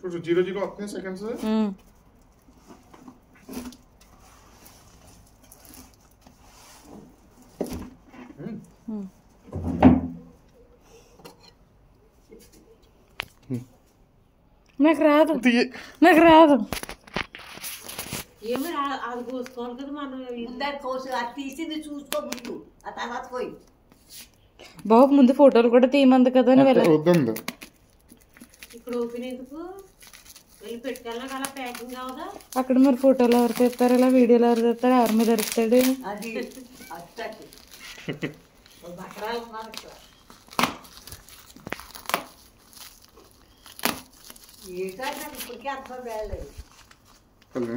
చూడు 0 వస్తున్నాయి సెకండ్స్. నాకు రాదు, నాకు రాదు. ఏమో అది కోసుకోవాలి కదా మనం. ఇందాక కోసి అది తీసింది చూసుకో ముందు, ఆ తర్వాత పోయి బాబు ముందు ఫోటోలు కూడా తీయమంది కదా. ఇక్కడ ఓపెన్ ఎందుకు వెళ్ళి పెట్టుకెళ్ళాక అలా ప్యాకింగ్ కావదా? అక్కడ మరి ఫోటోలు ఎవరు తీస్తారు, ఇలా వీడియోలు ఎవరు తీస్తారు, ఎవరి మీద అరుస్తాడు? అది బట్టరాలు ఉన్నారు ఇక్కడ. ఇప్పటికీ అర్థం వేయలేదు.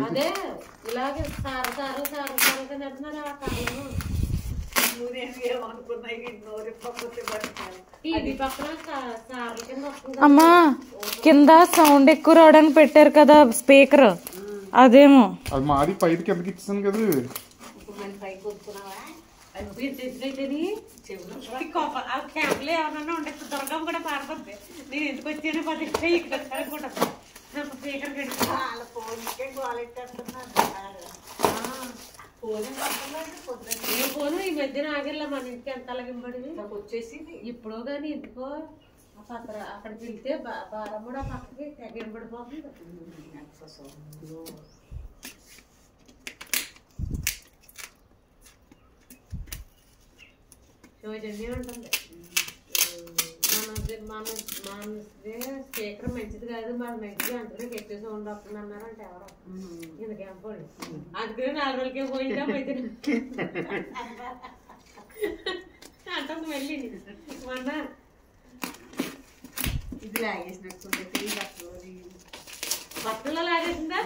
అదే ఇలాగే సారు సారు సారు సారు తింటున్నారు. ఆ కాలంలో అమ్మా కింద సౌండ్ ఎక్కువ రావడానికి పెట్టారు కదా స్పీకర్, అదేమో. అది మాది పైకి కిందకి ఇచ్చాను కదా. క్యాంప్లో ఏమన్నా ఉండే దొరకం కూడా పాడుతుంది. నేను ఎందుకు వచ్చాను 10 ఇక్కడ కూడా స్పీకర్ ఫోను ఈ మధ్యన ఆగిర్లా మన ఇంటికి ఎంత అలాగింపడి వచ్చేసి ఇప్పుడు కానీ ఎందుకో పత్ర అక్కడికి వెళ్తే భారం కూడా పక్కకి తెగబడిపోతుంది. శివజన్య ఉంటుంది మన స్పీకర్ మంచిది కాదు, మన మంచిది అందులో గట్టి సౌండ్ వస్తుంది అన్నారంటే ఎవరో ఇందుకేం పోయి అందుకని 4 రోజులకే పోయిందా మధ్యన అంటుంది. మళ్ళీ మొన్న ఇది లాగేసినట్టు బట్టలో లాగేసిందా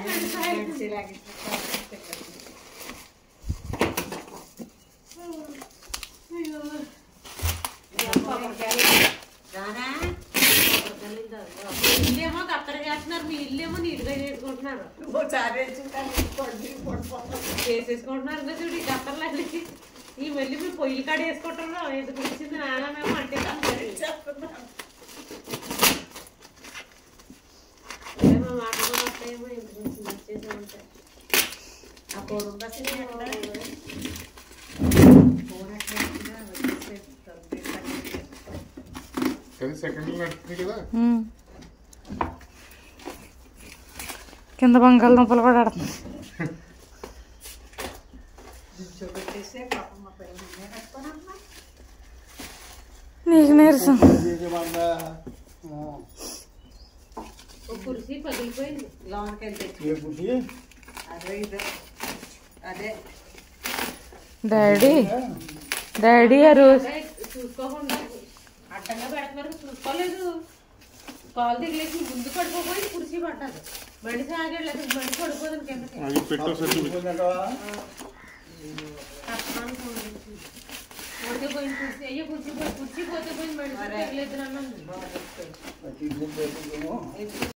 ఇల్లేమో కత్తర చేస్తున్నారు, మీ ఇల్లేమో నీట్గా చేసుకుంటున్నారు. చేసేసుకుంటున్నారు కదా చూడు. ఈ కత్తర్లు ఈ మళ్ళీ మీ పొయ్యిలు కాడ వేసుకుంటున్నాం. ఎందుకు వచ్చింది నాన్న మేము అంటే ఏమో మాటలు వస్తాయేమో ఎందుకు వచ్చింది వచ్చేసి ఉంటాయి. ఆ పూర్వం బస్సు కింద బంగాళదుంపలు కూడా ఆడుతుంది. నీకు నీరసం కుర్చీ పగిలిపోయింది లోనికి వెళ్తే. అదే డాడీ డాడీ ఆ రోజు చూసుకోకుండా అడ్డంగా పెడుతున్నారు, చూసుకోలేదు. కాలు దిగలేసి ముందు పడిపోయి కుర్చీ పడ్డారు. మడి సాగలేదు, మడి పడిపోతుంది కిందకి. పోతే పోయింది కుర్చీ, అయ్యో కుర్చీ పోతే పోయింది మడి తగలేదు అన్నాను.